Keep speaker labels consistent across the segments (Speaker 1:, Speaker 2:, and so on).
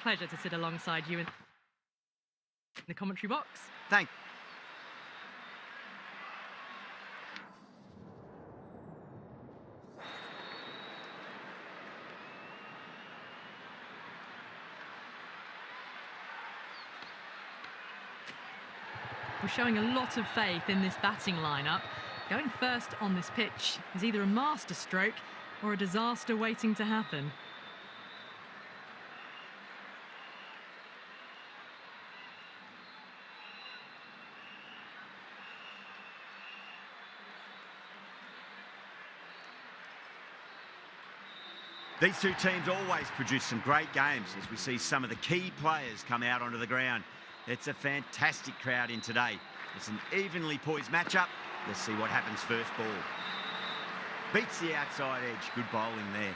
Speaker 1: pleasure to sit alongside you in the commentary box.
Speaker 2: Thank
Speaker 1: We're showing a lot of faith in this batting lineup. Going first on this pitch is either a masterstroke or a disaster waiting to happen.
Speaker 2: These two teams always produce some great games as we see some of the key players come out onto the ground. It's a fantastic crowd in today. It's an evenly poised matchup. Let's see what happens first ball. Beats the outside edge. Good bowling there.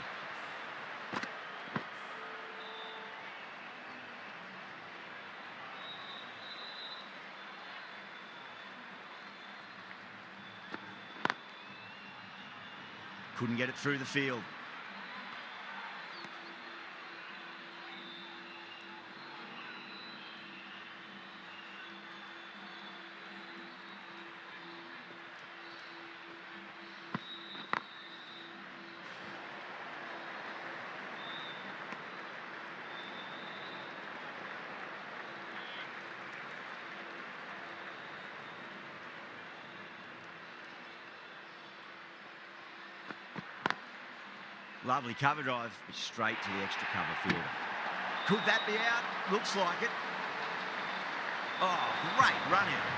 Speaker 2: Couldn't get it through the field. Lovely cover drive, straight to the extra cover fielder. Could that be out? Looks like it. Oh, great run out.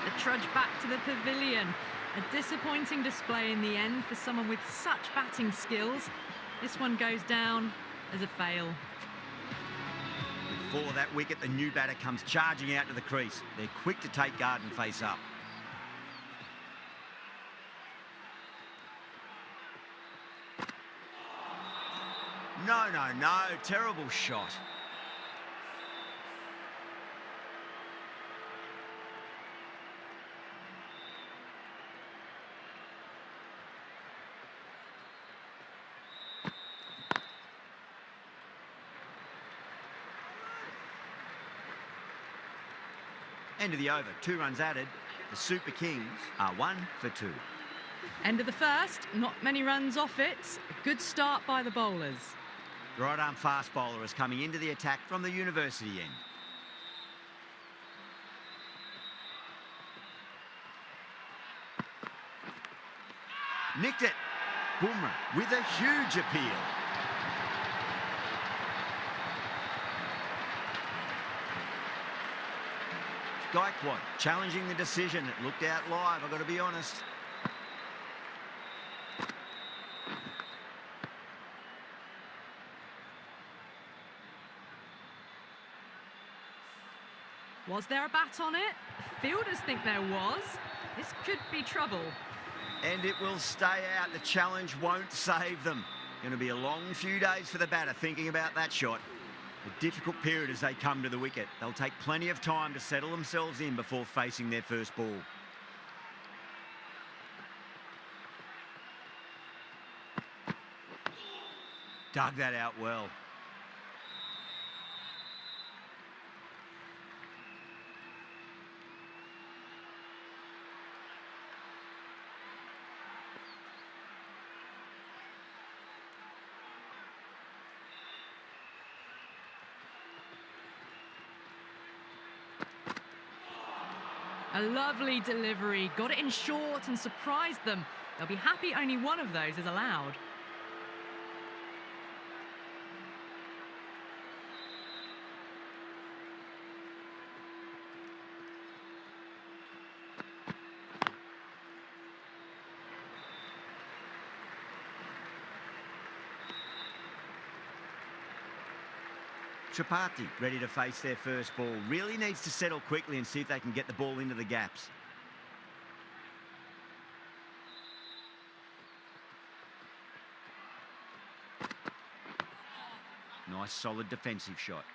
Speaker 1: The trudge back to the pavilion. A disappointing display in the end for someone with such batting skills. This one goes down as a fail.
Speaker 2: Before that wicket, the new batter comes charging out to the crease. They're quick to take guard and face up. No, no, no. Terrible shot. End of the over. 2 runs added. The Super Kings are 1 for 2.
Speaker 1: End of the first. Not many runs off it. A good start by the bowlers.
Speaker 2: The right-arm fast bowler is coming into the attack from the university end. Nicked it. Bumrah with a huge appeal. Gaikwad challenging the decision. It looked out live, I've got to be honest.
Speaker 1: Was there a bat on it? Fielders think there was. This could be trouble.
Speaker 2: And it will stay out. The challenge won't save them. Going to be a long few days for the batter thinking about that shot. A difficult period as they come to the wicket. They'll take plenty of time to settle themselves in before facing their first ball. Dug that out well.
Speaker 1: A lovely delivery, got it in short and surprised them. They'll be happy only one of those is allowed.
Speaker 2: Tripathi ready to face their first ball. Really needs to settle quickly and see if they can get the ball into the gaps. Nice solid defensive shot.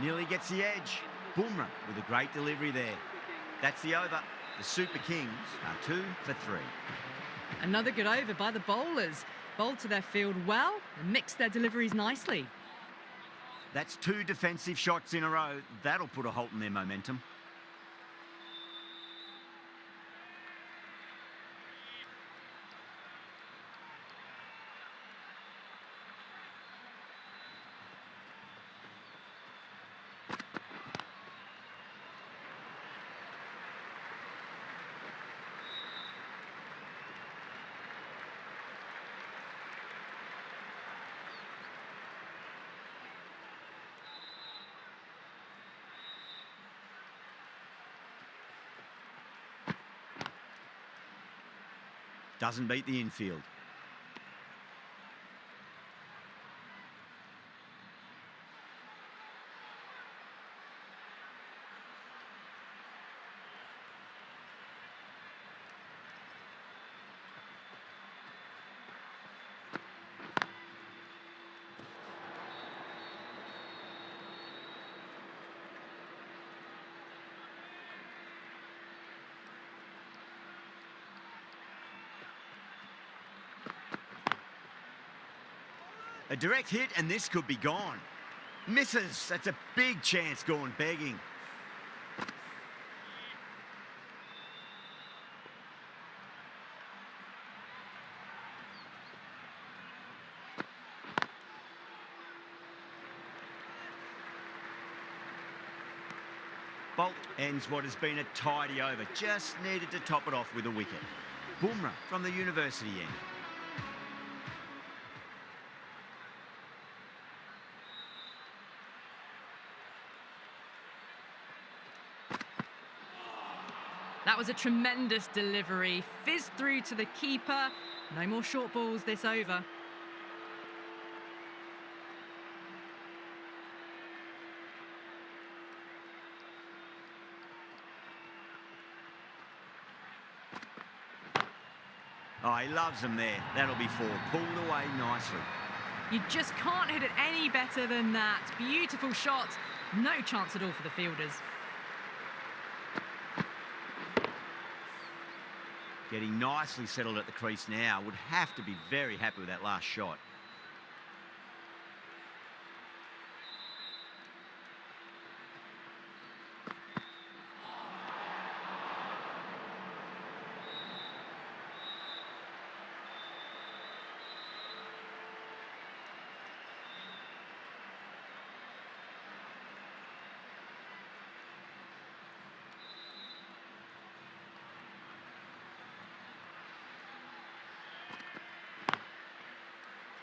Speaker 2: Nearly gets the edge. Bumrah with a great delivery there. That's the over. The Super Kings are 2 for 3.
Speaker 1: Another good over by the bowlers. Bowled to their field well and mixed their deliveries nicely.
Speaker 2: That's 2 defensive shots in a row. That'll put a halt in their momentum. Doesn't beat the infield. A direct hit and this could be gone. Misses. That's a big chance gone begging. Bolt ends what has been a tidy over. Just needed to top it off with a wicket. Bumrah from the university end.
Speaker 1: That was a tremendous delivery. Fizzed through to the keeper. No more short balls this over.
Speaker 2: Oh, he loves them there. That'll be 4. Pulled away nicely.
Speaker 1: You just can't hit it any better than that. Beautiful shot. No chance at all for the fielders.
Speaker 2: Getting nicely settled at the crease now. Would have to be very happy with that last shot.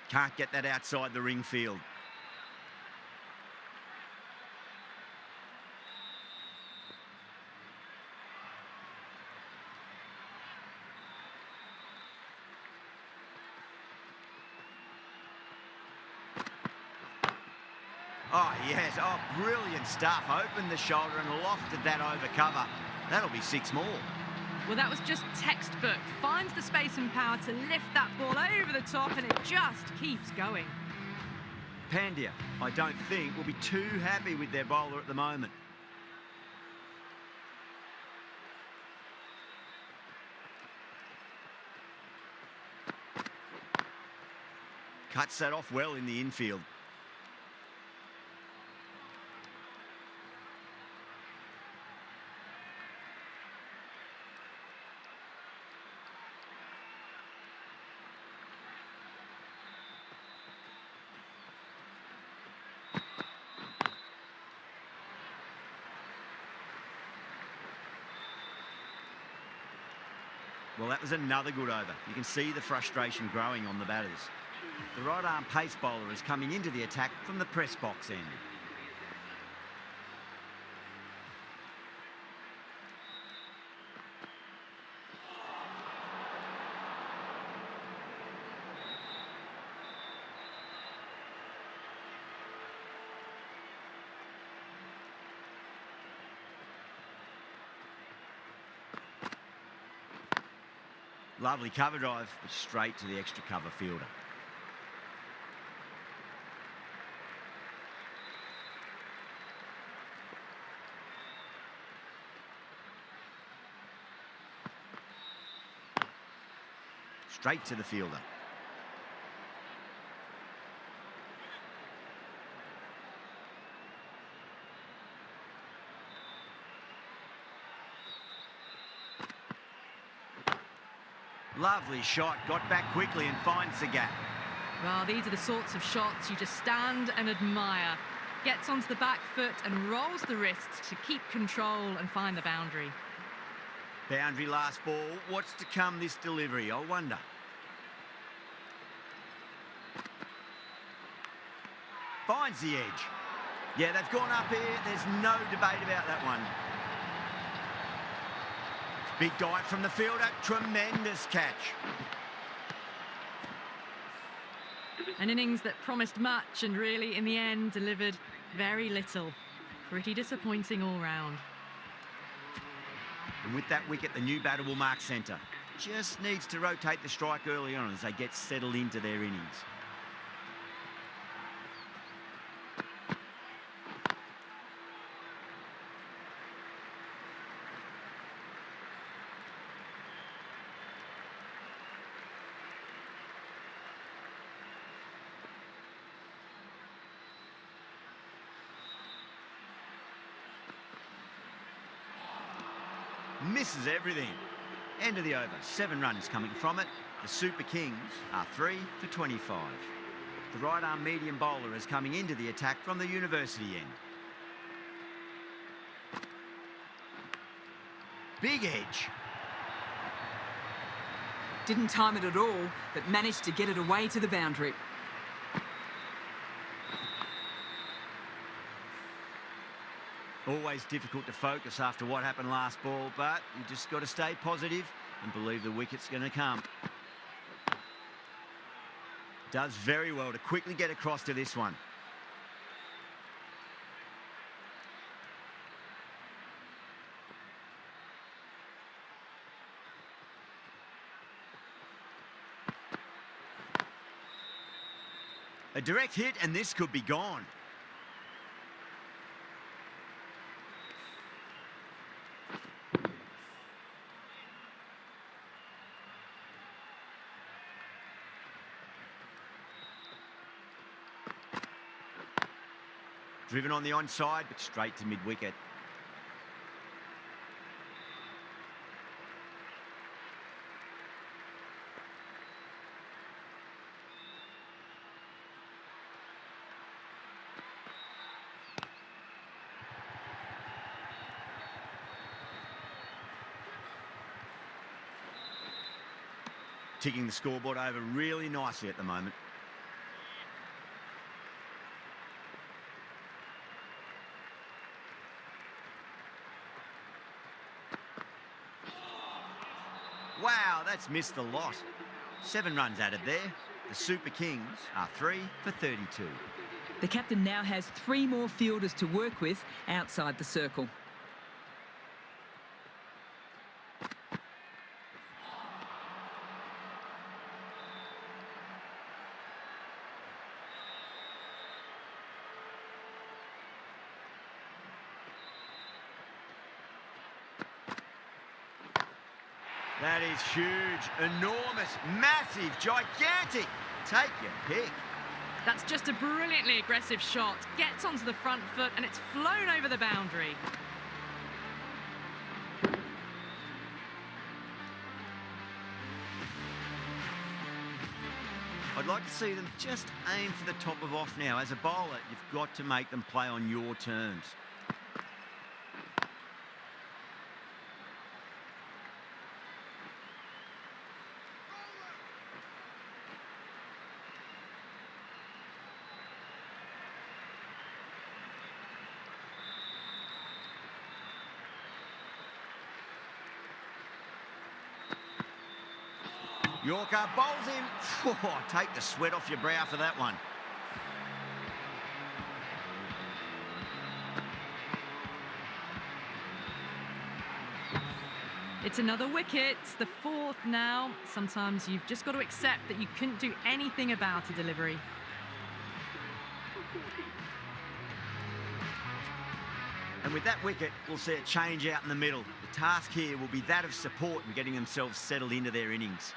Speaker 2: Can't get that outside the ring field. Oh, yes. Oh, brilliant stuff. Opened the shoulder and lofted that over cover. That'll be 6 more.
Speaker 1: Well, that was just textbook. Finds the space and power to lift that ball over the top, and it just keeps going.
Speaker 2: Pandya, I don't think, will be too happy with their bowler at the moment. Cuts that off well in the infield. Well, that was another good over. You can see the frustration growing on the batters. The right-arm pace bowler is coming into the attack from the press box end. Lovely cover drive, but straight to the extra cover fielder. straight to the fielder. Lovely shot, got back quickly and finds the gap.
Speaker 1: Well, these are the sorts of shots you just stand and admire. Gets onto the back foot and rolls the wrists to keep control and find the boundary.
Speaker 2: Boundary last ball. What's to come this delivery, I wonder. Finds the edge. Yeah, they've gone up here. There's no debate about that one. Big dive from the fielder. Tremendous catch.
Speaker 1: An innings that promised much and really, in the end, delivered very little. Pretty disappointing all round.
Speaker 2: And with that wicket, the new batter will mark centre. Just needs to rotate the strike early on as they get settled into their innings. Misses everything. End of the over. 7 runs coming from it. The Super Kings are 3 for 25. The right-arm medium bowler is coming into the attack from the university end. Big edge.
Speaker 3: Didn't time it at all, but managed to get it away to the boundary.
Speaker 2: Always difficult to focus after what happened last ball, but you just got to stay positive and believe the wicket's going to come. Does very well to quickly get across to this one. A direct hit and this could be gone. Driven on the onside, but straight to mid-wicket. Ticking the scoreboard over really nicely at the moment. Wow, that's missed the lot. 7 runs added there. The Super Kings are 3 for 32.
Speaker 3: The captain now has 3 more fielders to work with outside the circle.
Speaker 2: That is huge, enormous, massive, gigantic. Take your pick.
Speaker 1: That's just a brilliantly aggressive shot. Gets onto the front foot and it's flown over the boundary.
Speaker 2: I'd like to see them just aim for the top of off now. As a bowler, you've got to make them play on your terms. Yorker bowls him. Oh, take the sweat off your brow for that one.
Speaker 1: It's another wicket, the 4th now. Sometimes you've just got to accept that you couldn't do anything about a delivery.
Speaker 2: And with that wicket, we'll see a change out in the middle. The task here will be that of support and getting themselves settled into their innings.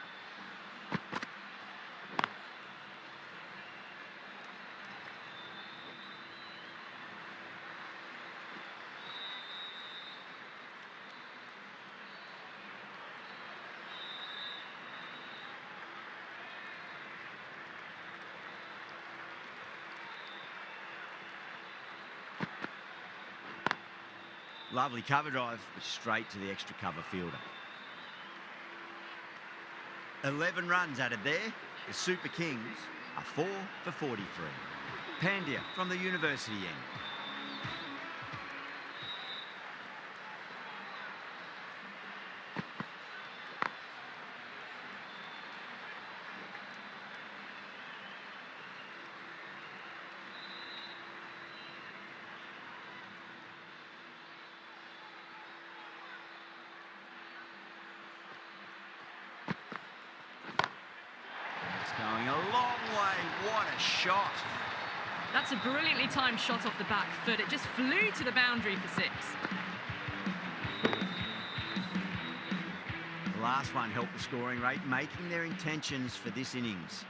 Speaker 2: Lovely cover drive, straight to the extra cover fielder. 11 runs added there. The Super Kings are 4 for 43. Pandya from the university end. Going a long way. What a shot.
Speaker 1: That's a brilliantly timed shot off the back foot. It just flew to the boundary for 6.
Speaker 2: The last one helped the scoring rate, making their intentions for this innings.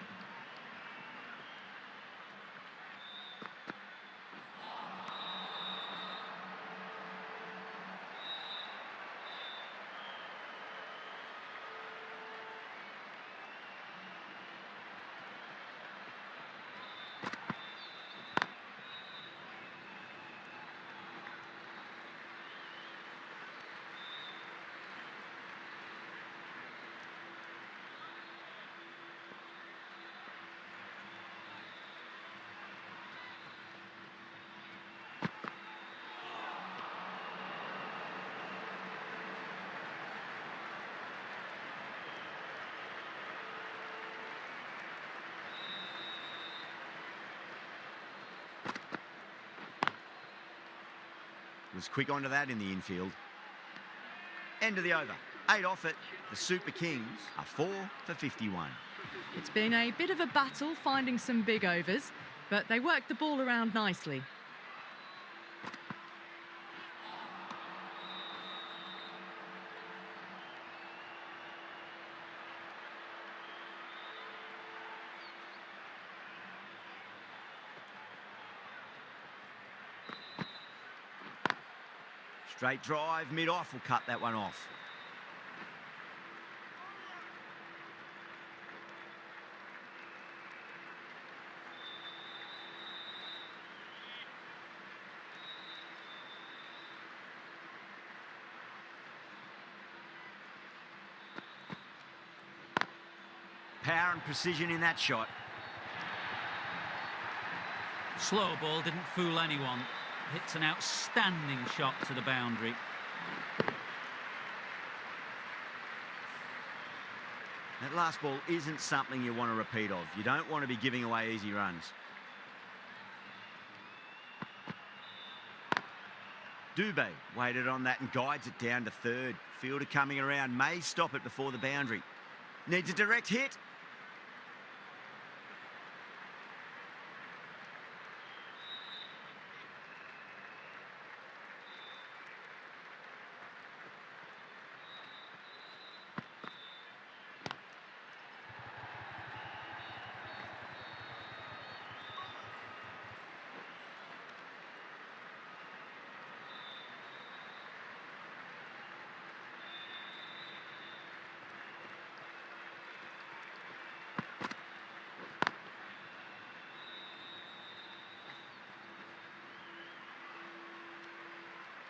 Speaker 2: Was quick onto that in the infield. End of the over. 8 off it. The Super Kings are 4 for 51.
Speaker 1: It's been a bit of a battle finding some big overs, but they worked the ball around nicely.
Speaker 2: Straight drive, mid-off will cut that one off. Power and precision in that shot.
Speaker 4: Slow ball didn't fool anyone. Hits an outstanding shot to the boundary.
Speaker 2: That last ball isn't something you want to repeat of. You don't want to be giving away easy runs. Dubé waited on that and guides it down to third. Fielder coming around, may stop it before the boundary. Needs a direct hit.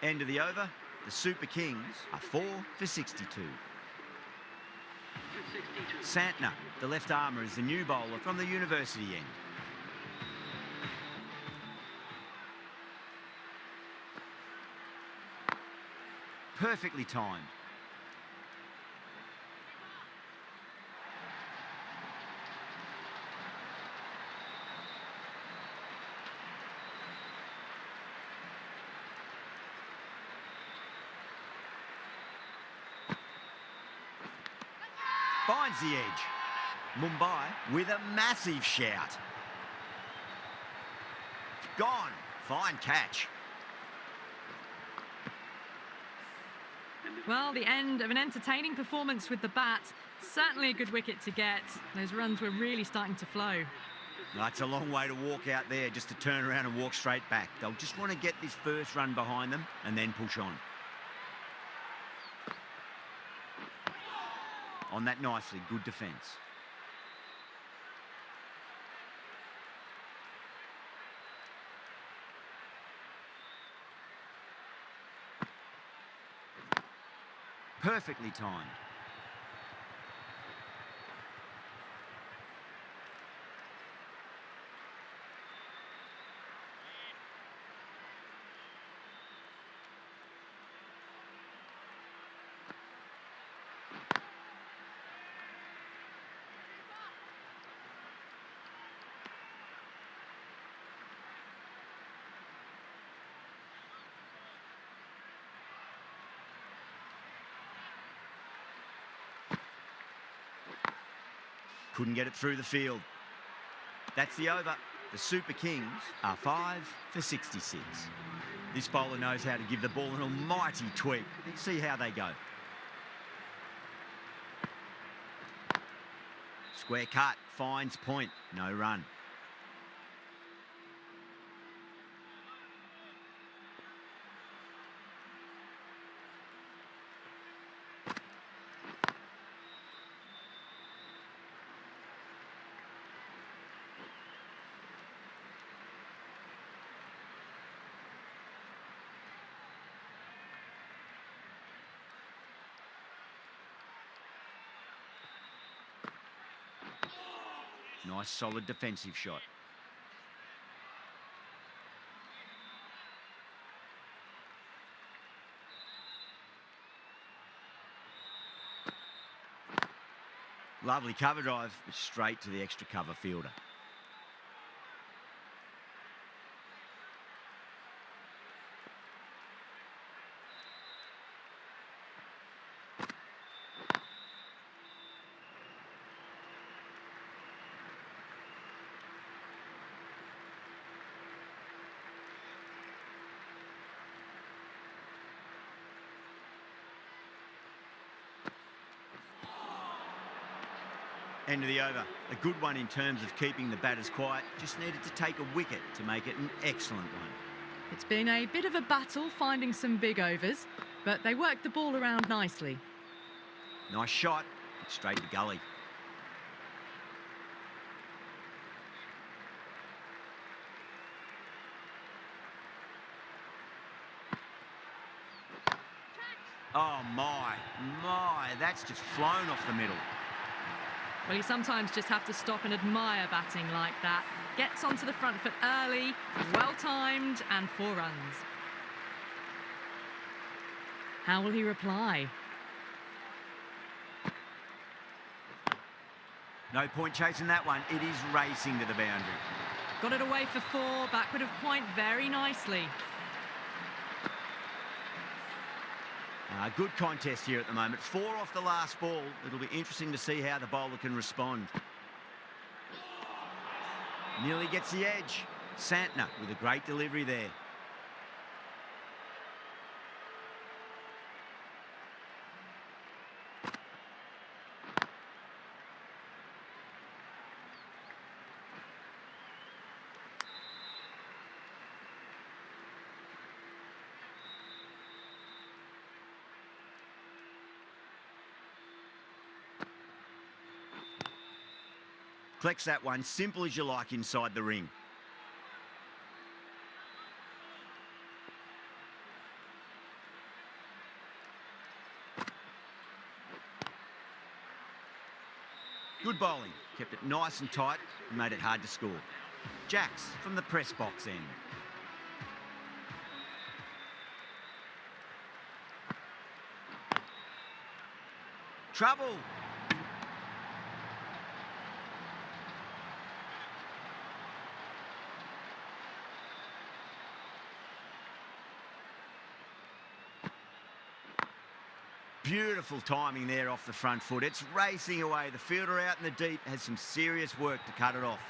Speaker 2: End of the over. The Super Kings are 4 for 62. Santner, the left armour, is the new bowler from the university end. Perfectly timed. Finds the edge. Mumbai with a massive shout. Gone. Fine catch.
Speaker 5: And the
Speaker 1: Well, the end of an entertaining performance with the bat. Certainly a good wicket to get. Those runs were really starting to flow.
Speaker 2: It's a long way to walk out there just to turn around and walk straight back. They'll just want to get this first run behind them and then push on. On that nicely, good defence. Perfectly timed. Couldn't get it through the field. That's the over. The Super Kings are 5 for 66. This bowler knows how to give the ball an almighty tweak. Let's see how they go. Square cut, finds point, no run. Nice solid defensive shot. Lovely cover drive, straight to the extra cover fielder. End of the over. A good one in terms of keeping the batters quiet. Just needed to take a wicket to make it an excellent one.
Speaker 1: It's been a bit of a battle finding some big overs, but they worked the ball around nicely.
Speaker 2: Nice shot. Straight to gully. Oh, my. That's just flown off the middle.
Speaker 1: Well, you sometimes just have to stop and admire batting like that. Gets onto the front foot early, well-timed, and 4 runs. How will he reply?
Speaker 2: No point chasing that one. It is racing to the boundary.
Speaker 1: Got it away for 4, backward of point very nicely.
Speaker 2: Good contest here at the moment. 4 off the last ball. It'll be interesting to see how the bowler can respond. Nearly gets the edge. Santner with a great delivery there. Collects that one, simple as you like inside the ring. Good bowling, kept it nice and tight and made it hard to score. Jacks from the press box end. Trouble. Beautiful timing there off the front foot. It's racing away. The fielder out in the deep has some serious work to cut it off.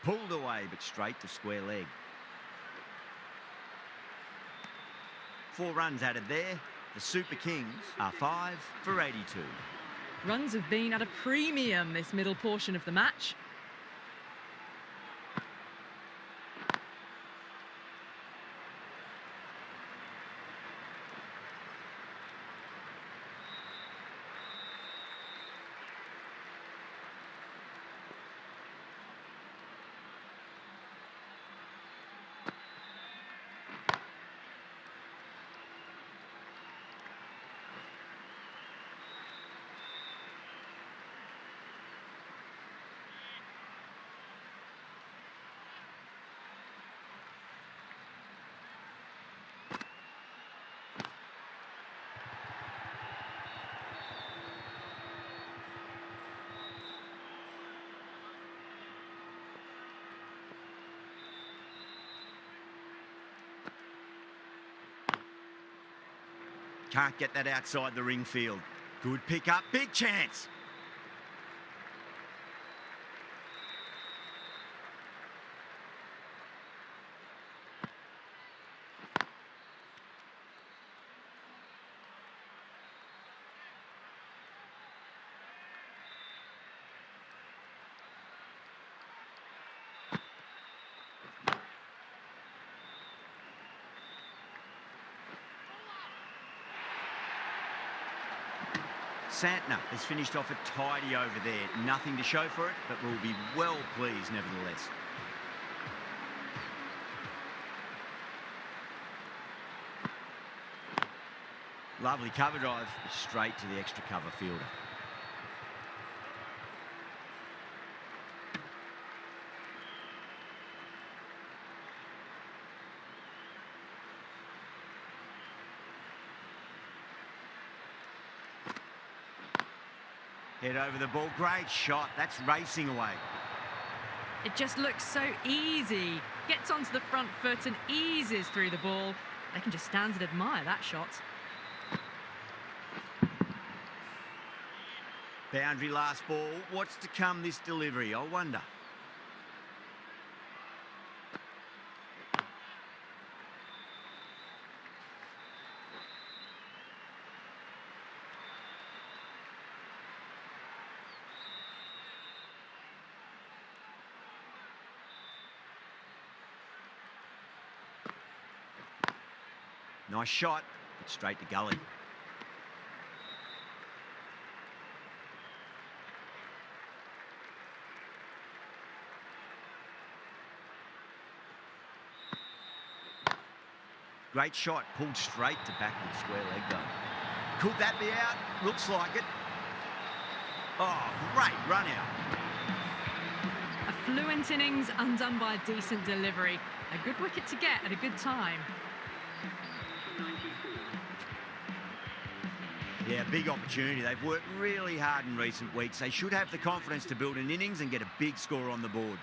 Speaker 2: Pulled away, but straight to square leg. 4 runs added there. The Super Kings are 5 for 82.
Speaker 1: Runs have been at a premium this middle portion of the match.
Speaker 2: Can't get that outside the ring field. Good pick up, big chance. Santner has finished off a tidy over there. Nothing to show for it, but will be well pleased nevertheless. Lovely cover drive, straight to the extra cover fielder. Head over the ball, great shot, that's racing away.
Speaker 1: It just looks so easy. Gets onto the front foot and eases through the ball. They can just stand and admire that shot.
Speaker 2: Boundary last ball, what's to come this delivery, I wonder. Nice shot, but straight to gully. Great shot, pulled straight to backward square leg though. Could that be out? Looks like it. Oh, great run out.
Speaker 1: A fluent innings undone by a decent delivery. A good wicket to get at a good time.
Speaker 2: Yeah, big opportunity. They've worked really hard in recent weeks. They should have the confidence to build an innings and get a big score on the board.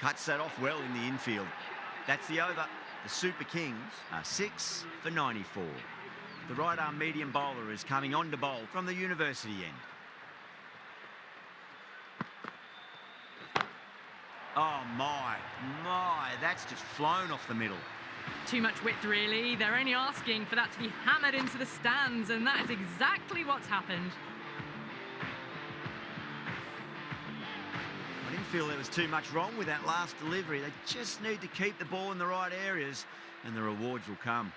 Speaker 2: Cuts that off well in the infield. That's the over. The Super Kings are 6 for 94. The right-arm medium bowler is coming on to bowl from the university end. Oh, my, that's just flown off the middle.
Speaker 1: Too much width, really. They're only asking for that to be hammered into the stands, and that is exactly what's happened.
Speaker 2: I didn't feel there was too much wrong with that last delivery. They just need to keep the ball in the right areas, and the rewards will come.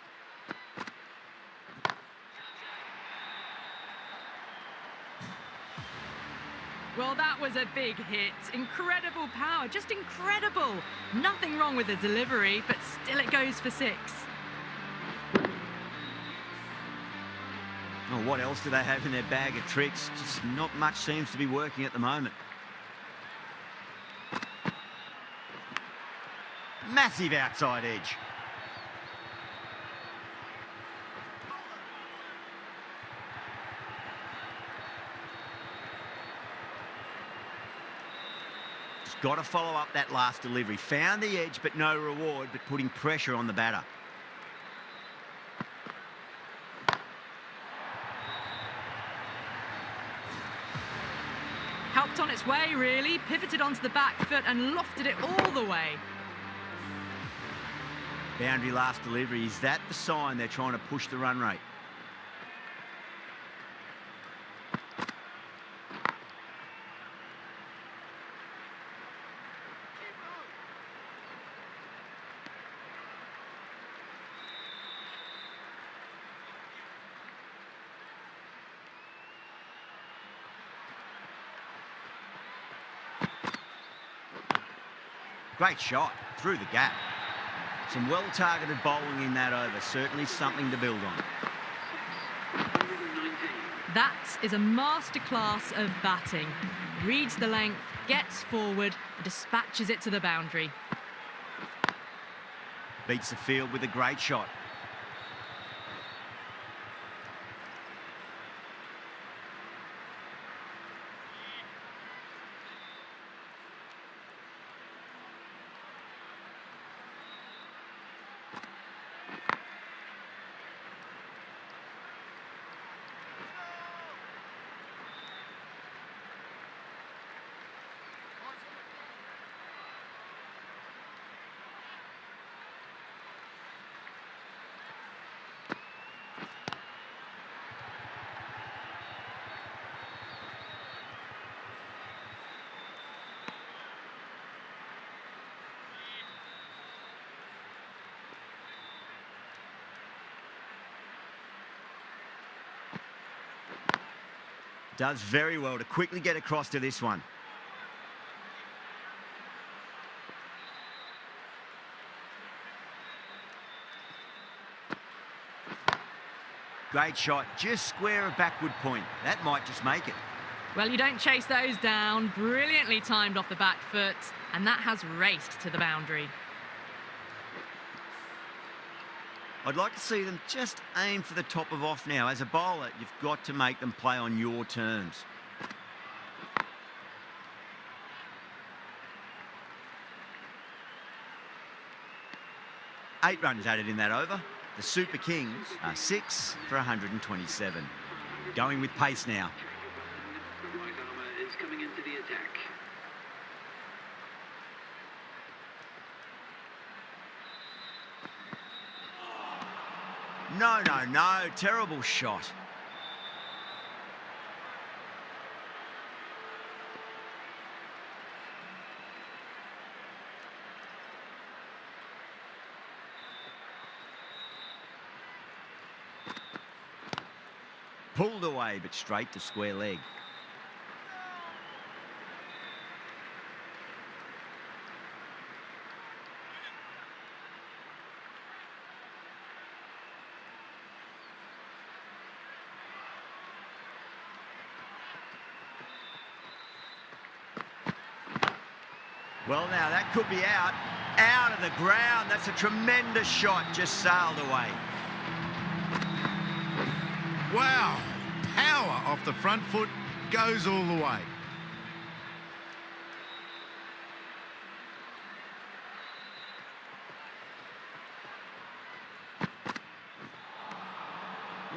Speaker 1: Well, that was a big hit. Incredible power, just incredible. Nothing wrong with the delivery, but still it goes for 6.
Speaker 2: Oh, what else do they have in their bag of tricks? Just not much seems to be working at the moment. Massive outside edge. Got to follow up that last delivery. Found the edge, but no reward, but putting pressure on the batter.
Speaker 1: Helped on its way, really, pivoted onto the back foot and lofted it all the way.
Speaker 2: Boundary last delivery. Is that the sign they're trying to push the run rate? Great shot through the gap. Some well-targeted bowling in that over. Certainly something to build on.
Speaker 1: That is a masterclass of batting. Reads the length, gets forward, and dispatches it to the boundary.
Speaker 2: Beats the field with a great shot. Does very well to quickly get across to this one. Great shot, just square of backward point. That might just make it.
Speaker 1: Well, you don't chase those down. Brilliantly timed off the back foot, and that has raced to the boundary.
Speaker 2: I'd like to see them just aim for the top of off now. As a bowler, you've got to make them play on your terms. Eight runs added in that over. The Super Kings are 6 for 127. Going with pace now.
Speaker 5: White armour is coming into the attack.
Speaker 2: No. Terrible shot. Pulled away, but straight to square leg. Well, now that could be out of the ground. That's a tremendous shot, just sailed away.
Speaker 6: Wow, power off the front foot, goes all the way.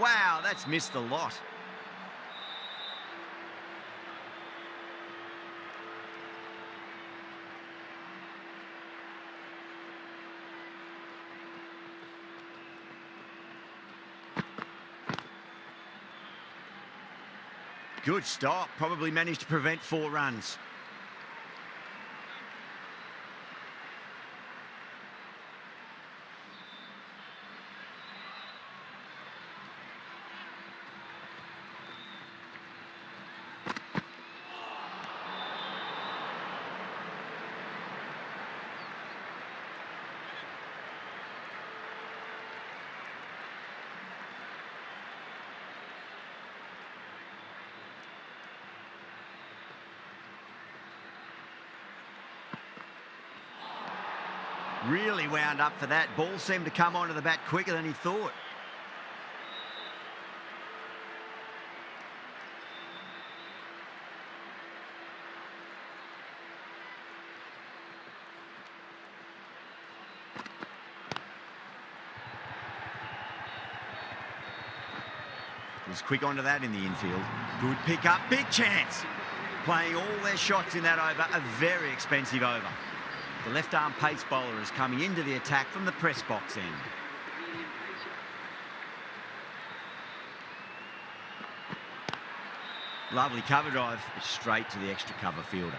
Speaker 2: Wow, that's missed a lot. Good stop, probably managed to prevent 4 runs. Really wound up for that. Ball seemed to come onto the bat quicker than he thought. Was quick onto that in the infield. Good pick up, big chance. playing all their shots in that over, a very expensive over. The left-arm pace bowler is coming into the attack from the press box end.
Speaker 5: Medium pacer.
Speaker 2: Lovely cover drive, but straight to the extra cover fielder.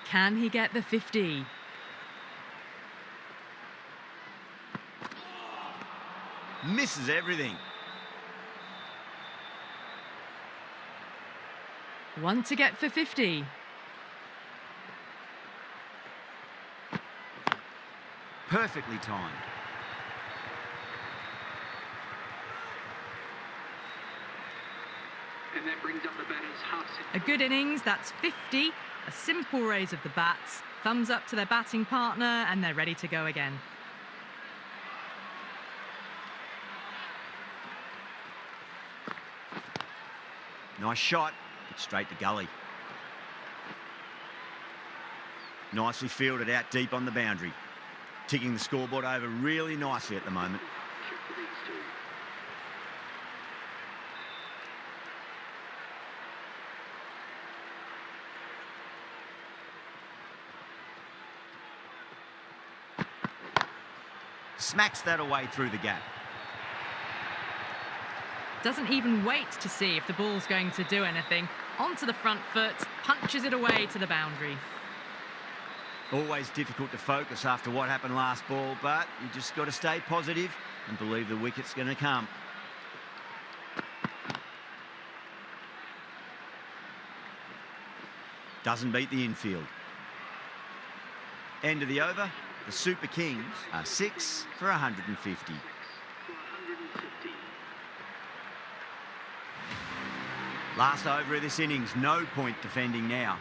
Speaker 1: Can he get the 50?
Speaker 2: Misses everything.
Speaker 1: One to get for 50.
Speaker 2: Perfectly timed.
Speaker 5: And that brings up the batter's half
Speaker 1: A good innings, that's 50. A simple raise of the bats. Thumbs up to their batting partner, and they're ready to go again.
Speaker 2: Nice shot, but straight to gully. Nicely fielded out deep on the boundary. Ticking the scoreboard over really nicely at the moment.
Speaker 5: check for these two.
Speaker 2: Smacks that away through the gap.
Speaker 1: Doesn't even wait to see if the ball's going to do anything. Onto the front foot, punches it away to the boundary.
Speaker 2: Always difficult to focus after what happened last ball, but you just got to stay positive and believe the wicket's going to come. Doesn't beat the infield. End of the over. The Super Kings are 6 for 150.
Speaker 5: For 150.
Speaker 2: Last over of this innings, no point defending now.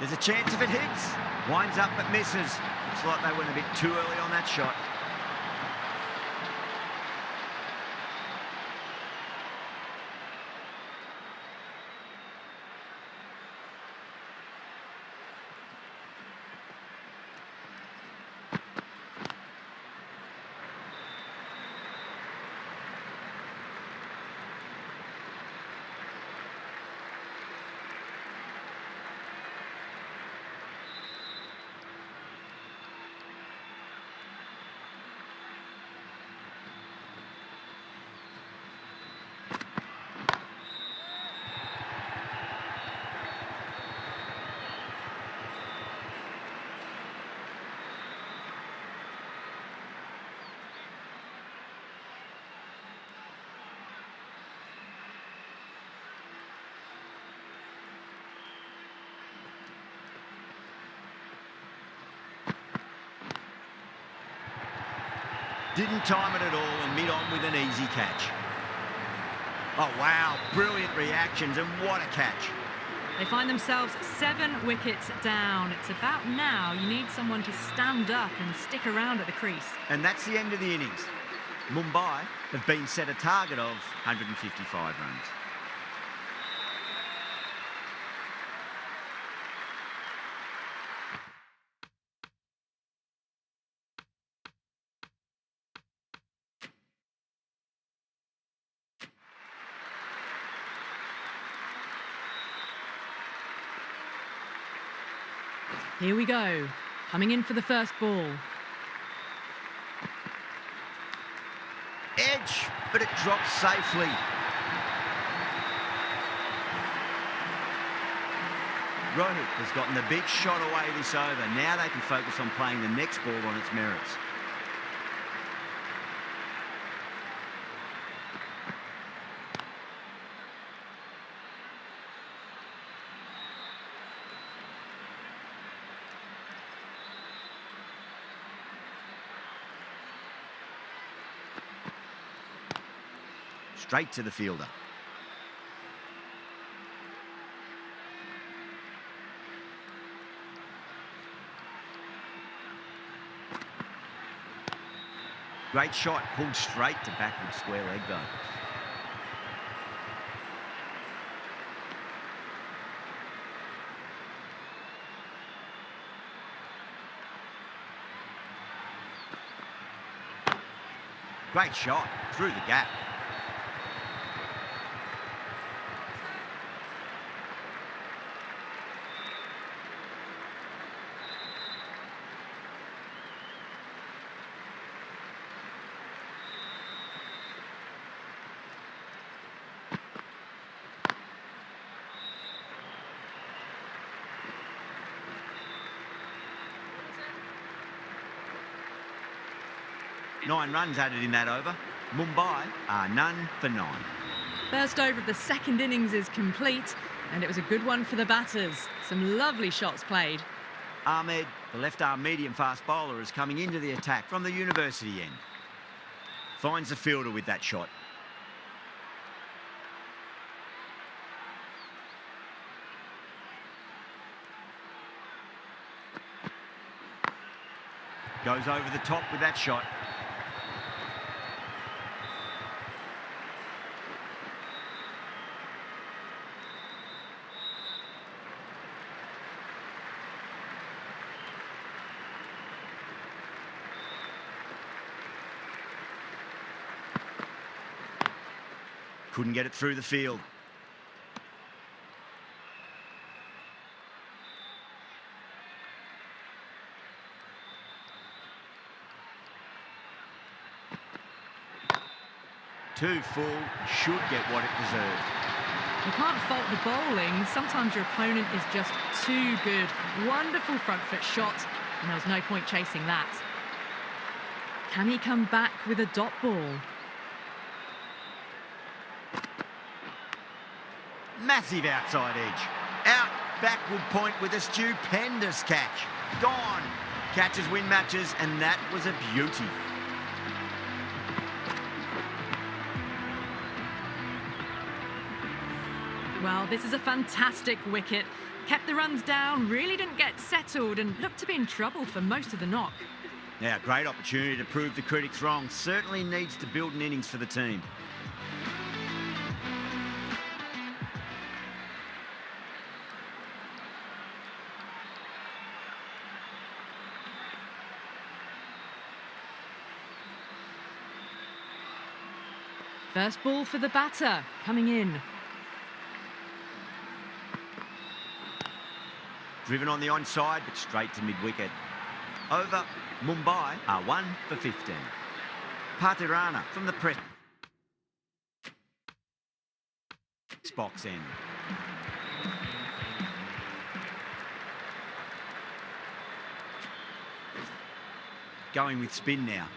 Speaker 2: There's a chance if it hits. Winds up but misses. Looks like they went a bit too early on that shot. Didn't time it at all and mid-on with an easy catch. Oh, wow, brilliant reactions and what a catch.
Speaker 1: They find themselves 7 wickets down. It's about now you need someone to stand up and stick around at the crease.
Speaker 2: And that's the end of the innings. Mumbai have been set a target of 155 runs.
Speaker 1: Here we go. Coming in for the first ball.
Speaker 2: Edge, but it drops safely. Rohit has gotten the big shot away this over. Now they can focus on playing the next ball on its merits. Straight to the fielder. Great shot, pulled straight to backward square leg though. Great shot, through the gap. Nine runs added in that over. Mumbai are none for 9.
Speaker 1: First over of the second innings is complete, and it was a good one for the batters. Some lovely shots played.
Speaker 2: Ahmed, the left-arm medium-fast bowler, is coming into the attack from the university end. Finds the fielder with that shot. Goes over the top with that shot. Couldn't get it through the field. Too full, should get what it deserved.
Speaker 1: You can't fault the bowling. Sometimes your opponent is just too good. Wonderful front foot shot, and there was no point chasing that. Can he come back with a dot ball?
Speaker 2: Massive outside edge. Out, backward point with a stupendous catch. Gone. Catches win matches, and that was a beauty.
Speaker 1: Well, this is a fantastic wicket. Kept the runs down, really didn't get settled, and looked to be in trouble for most of the knock.
Speaker 2: Now, great opportunity to prove the critics wrong. Certainly needs to build an innings for the team.
Speaker 1: First ball for the batter, coming in.
Speaker 2: Driven on the onside, but straight to mid-wicket. Over, Mumbai are 1 for 15. Patirana from the press box end. Going with spin now.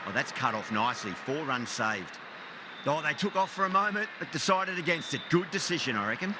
Speaker 2: Oh, that's cut off nicely. 4 runs saved. Oh, they took off for a moment, but decided against it. Good decision, I reckon.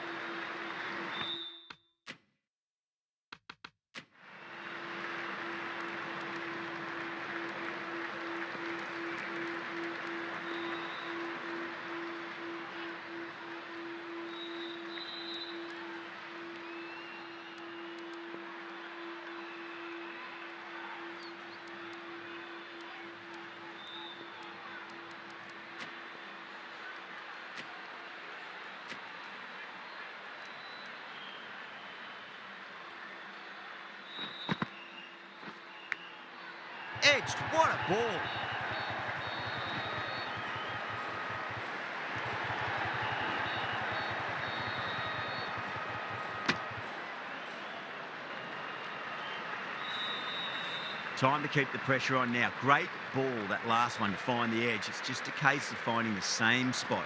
Speaker 2: Edged, what a ball. Time to keep the pressure on now. Great ball, that last one, to find the edge. It's just a case of finding the same spot.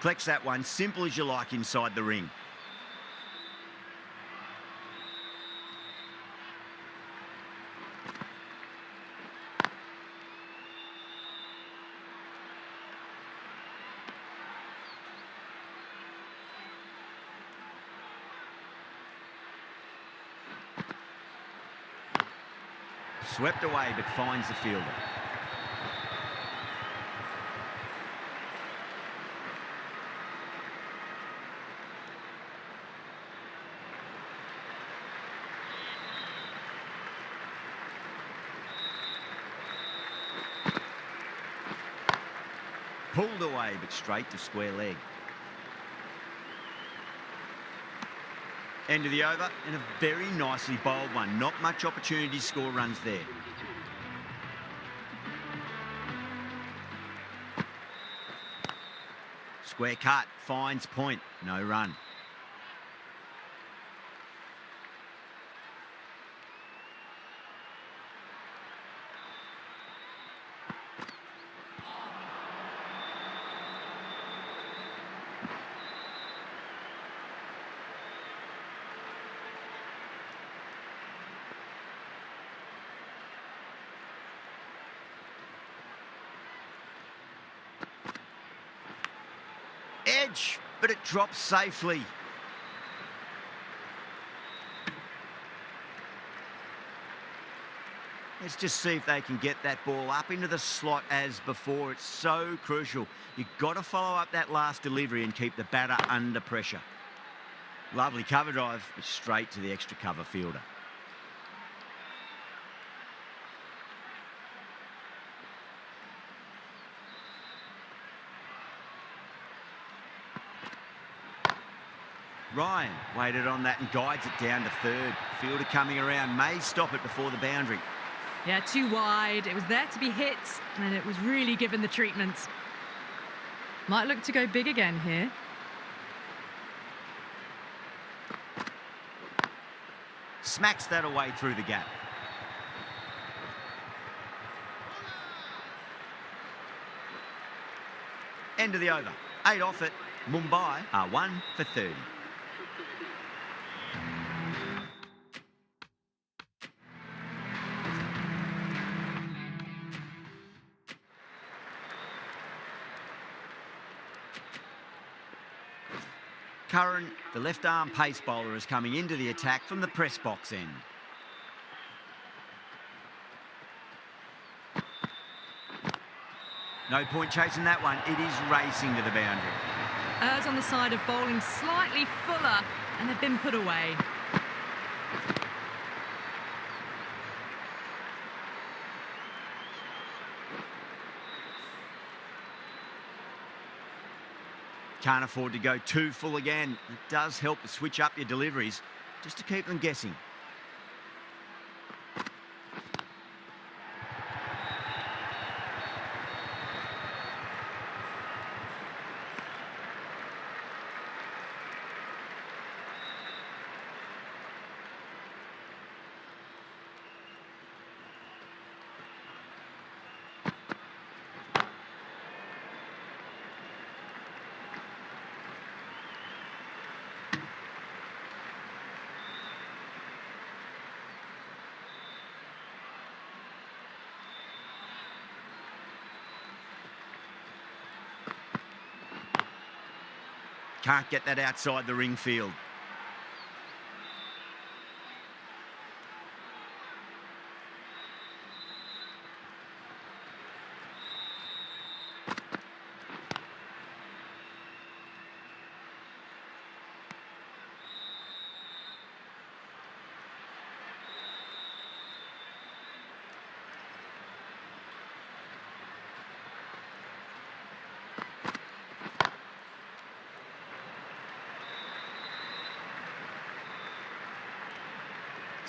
Speaker 2: Collects that one, simple as you like, inside the ring. Swept away, but finds the fielder. Pulled away, but straight to square leg. End of the over, and a very nicely bowled one. Not much opportunity to score runs there. Square cut, finds point, no run. Edge, but it drops safely. Let's just see if they can get that ball up into the slot as before. It's so crucial. You've got to follow up that last delivery and keep the batter under pressure. Lovely cover drive, but straight to the extra cover fielder. Ryan waited on that and guides it down to third. Fielder coming around, may stop it before the boundary.
Speaker 1: Yeah, too wide. It was there to be hit, and it was really given the treatment. Might look to go big again here.
Speaker 2: Smacks that away through the gap. End of the over. 8 off it. Mumbai are 1 for 30. Curran, the left-arm pace bowler, is coming into the attack from the press box end. No point chasing that one. It is racing to the boundary.
Speaker 1: Errs on the side of bowling slightly fuller, and they've been put away.
Speaker 2: Can't afford to go too full again. It does help to switch up your deliveries just to keep them guessing. Can't get that outside the ring field.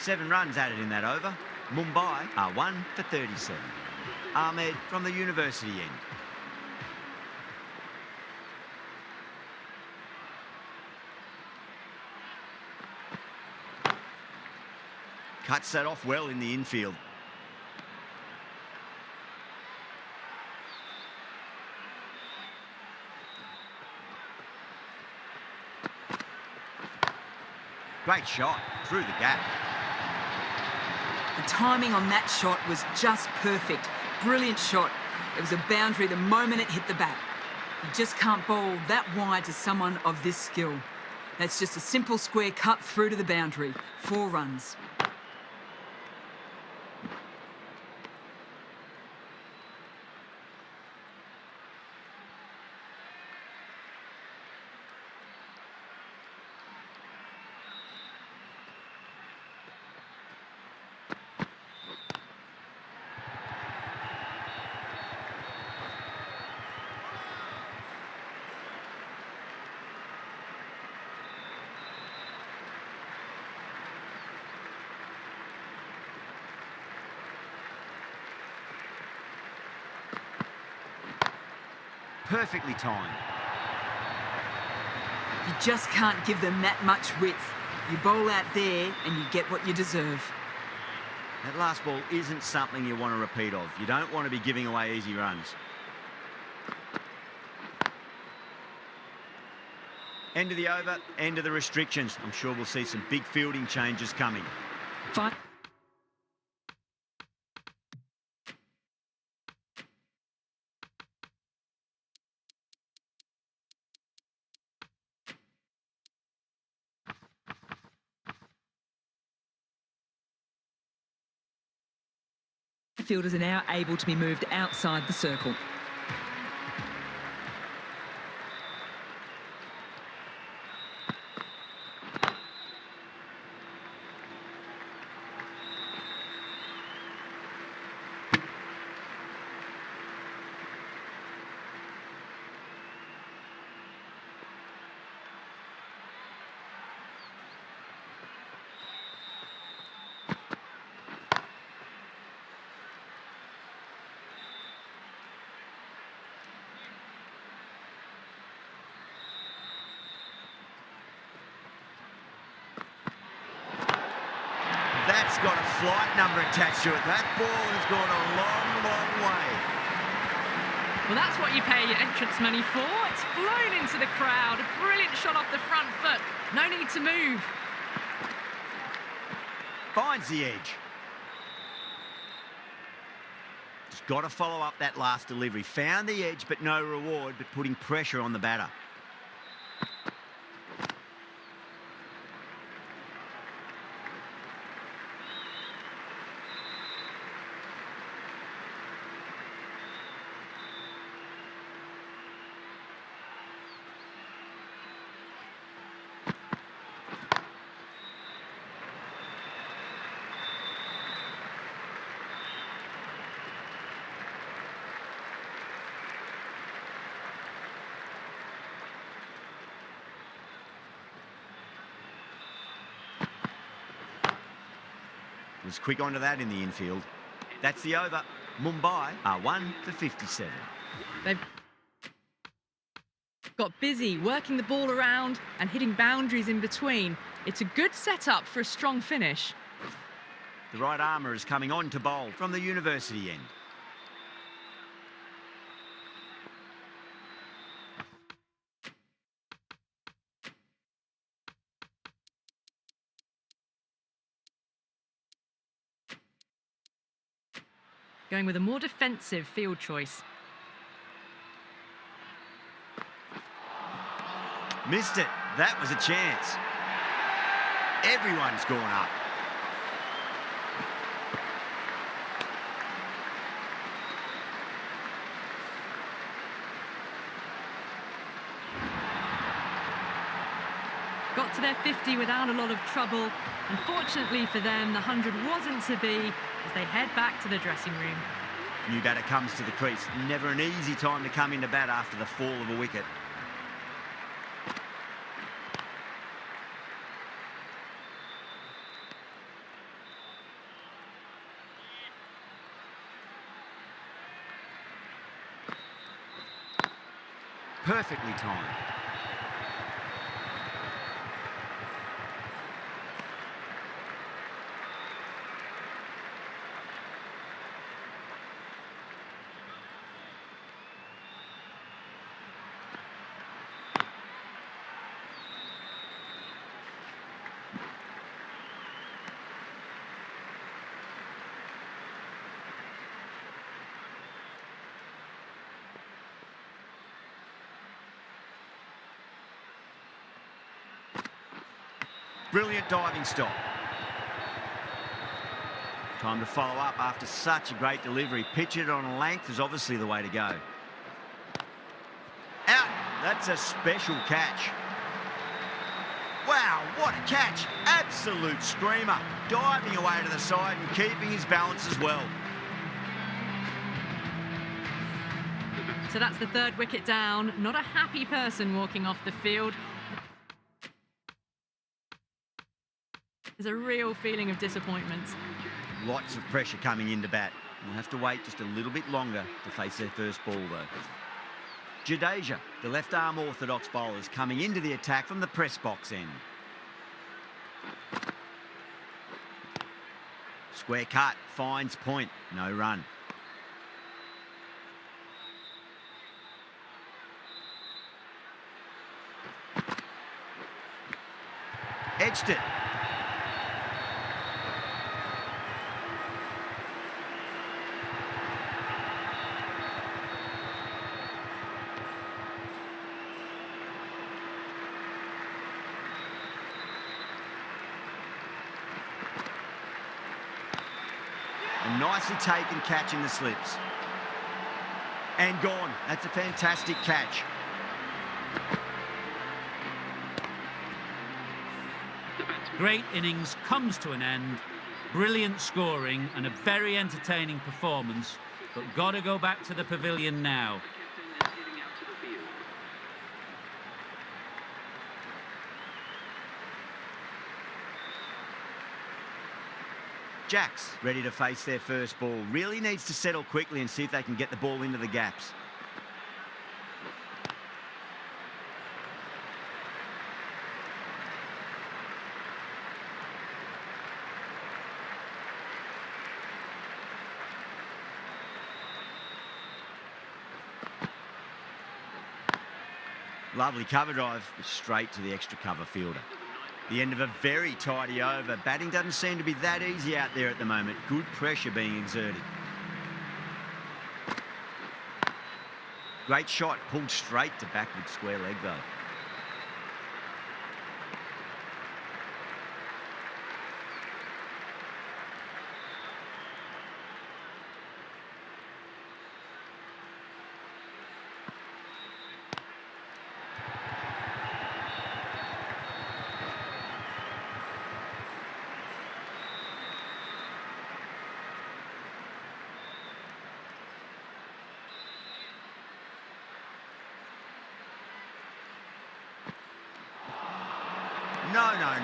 Speaker 2: Seven runs added in that over. Mumbai are 1 for 37. Ahmed from the university end. Cuts that off well in the infield. Great shot through the gap.
Speaker 3: The timing on that shot was just perfect. Brilliant shot. It was a boundary the moment it hit the bat. You just can't bowl that wide to someone of this skill. That's just a simple square cut through to the boundary. 4 runs.
Speaker 2: Perfectly timed.
Speaker 3: You just can't give them that much width. You bowl out there and you get what you deserve.
Speaker 2: That last ball isn't something you want to repeat of. You don't want to be giving away easy runs. End of the over, end of the restrictions. I'm sure we'll see some big fielding changes coming.
Speaker 3: Fine. Fielders are now able to be moved outside the circle.
Speaker 2: That's got a flight number attached to it. That ball has gone a long, long way.
Speaker 1: Well, that's what you pay your entrance money for. It's flown into the crowd. A brilliant shot off the front foot. No need to move.
Speaker 2: Finds the edge. Just got to follow up that last delivery. Found the edge, but no reward, but putting pressure on the batter. Was quick onto that in the infield. That's the over. Mumbai are 1 for 57.
Speaker 1: They've got busy working the ball around and hitting boundaries in between. It's a good setup for a strong finish.
Speaker 2: The right armour is coming on to bowl from the university end.
Speaker 1: Going with a more defensive field choice.
Speaker 2: Missed it. That was a chance. Everyone's gone up.
Speaker 1: Got to their 50 without a lot of trouble. Unfortunately for them, the 100 wasn't to be as they head back to the dressing room.
Speaker 2: New batter comes to the crease. Never an easy time to come into bat after the fall of a wicket. Perfectly timed. Brilliant diving stop. Time to follow up after such a great delivery. Pitch it on a length is obviously the way to go. Out. That's a special catch. Wow, what a catch. Absolute screamer. Diving away to the side and keeping his balance as well.
Speaker 1: So that's the third wicket down. Not a happy person walking off the field. There's a real feeling of disappointment.
Speaker 2: Lots of pressure coming into bat. We'll have to wait just a little bit longer to face their first ball, though. Jadeja, the left-arm orthodox bowler, is coming into the attack from the press box end. Square cut, finds point, no run. Edged it. A nicely taken catch in the slips. And gone. That's a fantastic catch.
Speaker 4: Great innings comes to an end. Brilliant scoring and a very entertaining performance. But got to go back to the pavilion now.
Speaker 5: Captain is heading out to the field.
Speaker 2: Jacks ready to face their first ball. Really needs to settle quickly and see if they can get the ball into the gaps. Lovely cover drive, but straight to the extra cover fielder. The end of a very tidy over. Batting doesn't seem to be that easy out there at the moment. Good pressure being exerted. Great shot, pulled straight to backward square leg though.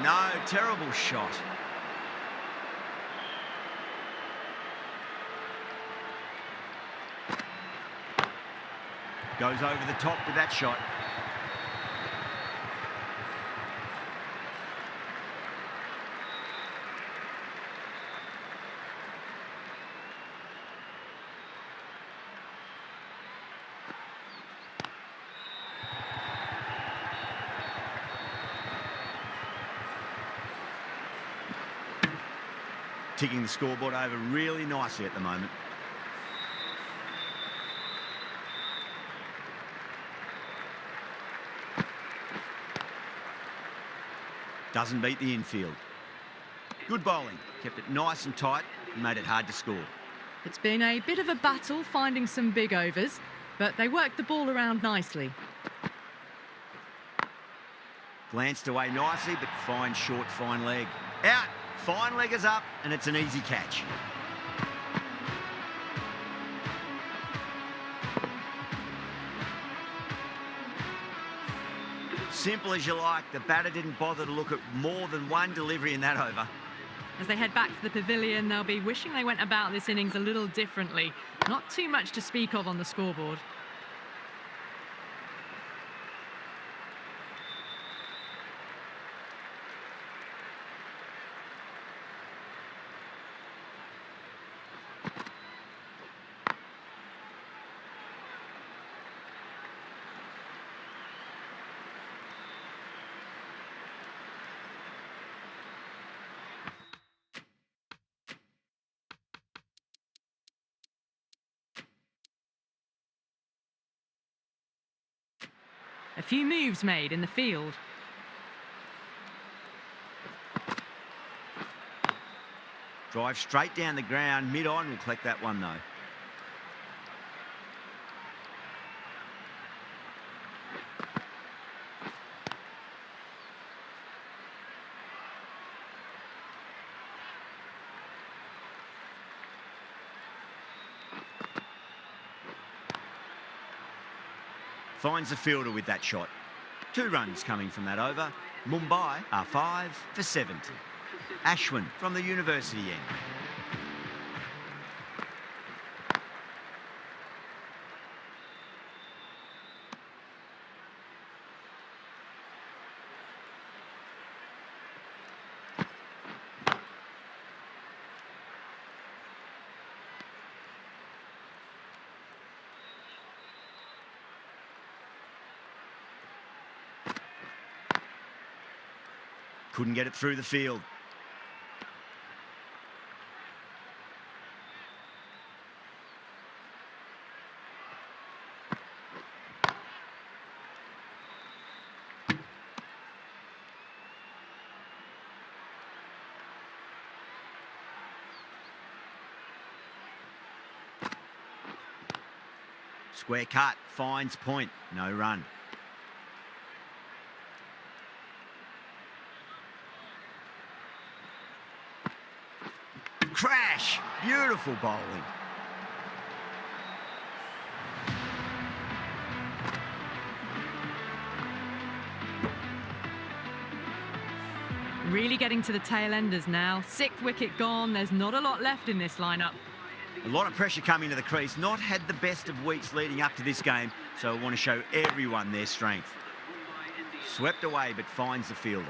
Speaker 2: No, terrible shot. Goes over the top with that shot. Ticking the scoreboard over really nicely at the moment. Doesn't beat the infield. Good bowling. Kept it nice and tight and made it hard to score.
Speaker 1: It's been a bit of a battle finding some big overs, but they worked the ball around nicely.
Speaker 2: Glanced away nicely, but fine short, fine leg. Out. Fine leg is up, and it's an easy catch. Simple as you like. The batter didn't bother to look at more than one delivery in that over.
Speaker 1: As they head back to the pavilion, they'll be wishing they went about this innings a little differently. Not too much to speak of on the scoreboard. A few moves made in the field.
Speaker 2: Drive straight down the ground. Mid-on will collect that one, though. Finds the fielder with that shot. 2 runs coming from that over. Mumbai are 5 for 70. Ashwin from the university end. Couldn't get it through the field. Square cut, finds point, no run. Crash! Beautiful bowling.
Speaker 1: Really getting to the tail enders now. 6th wicket gone. There's not a lot left in this lineup.
Speaker 2: A lot of pressure coming to the crease. Not had the best of weeks leading up to this game, so I want to show everyone their strength. Swept away, but finds the fielder.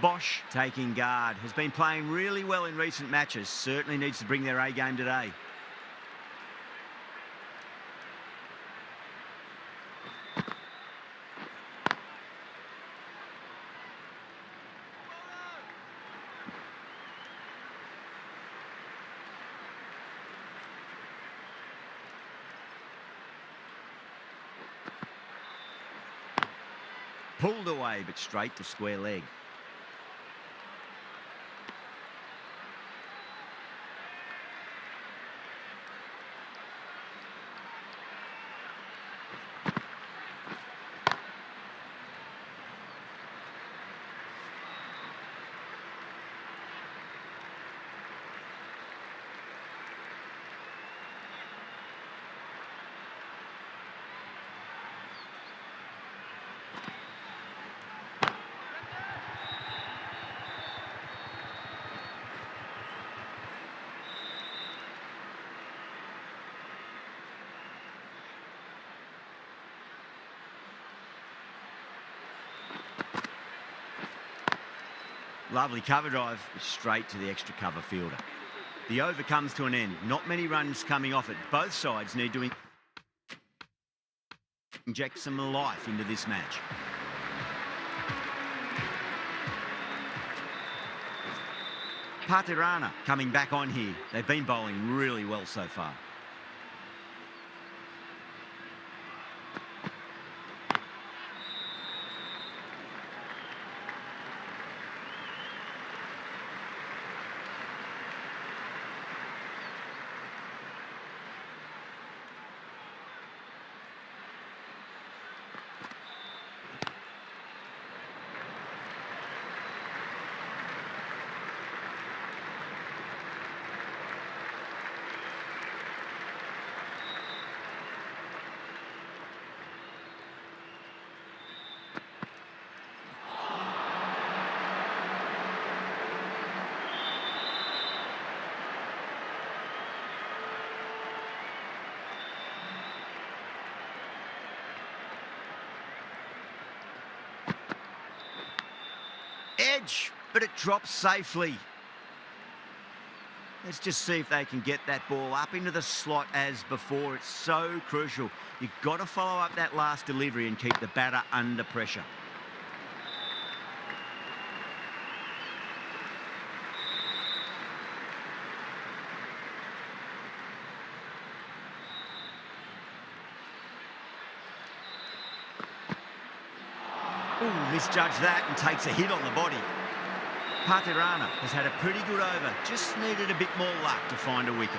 Speaker 2: Bosch taking guard. Has been playing really well in recent matches. Certainly needs to bring their A game today. Pulled away, but straight to square leg. Lovely cover drive, straight to the extra cover fielder. The over comes to an end. Not many runs coming off it. Both sides need to inject some life into this match. Patirana coming back on here. They've been bowling really well so far. Edge, but it drops safely. Let's just see if they can get that ball up into the slot as before. It's so crucial. You've got to follow up that last delivery and keep the batter under pressure. Ooh, misjudged that and takes a hit on the body. Patirana has had a pretty good over, just needed a bit more luck to find a wicket.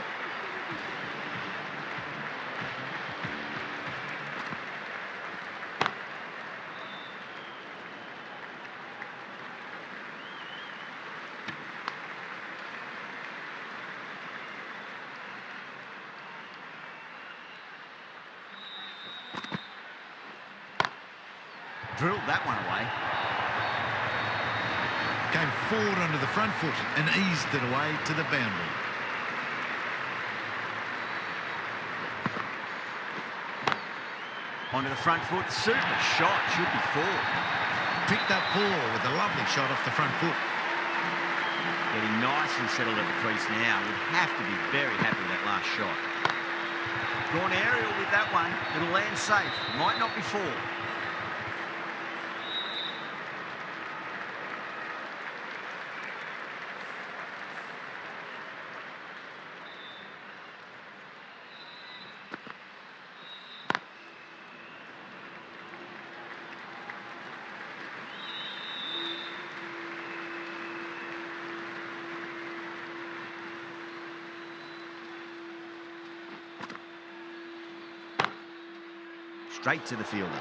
Speaker 2: Drilled that one away.
Speaker 6: Came forward onto the front foot and eased it away to the boundary.
Speaker 2: Onto the front foot, super shot, should be four.
Speaker 6: Picked up four with a lovely shot off the front foot.
Speaker 2: Getting nicely settled at the crease now. Would have to be very happy with that last shot. Gone aerial with that one. It'll land safe. Might not be four. Straight to the fielder.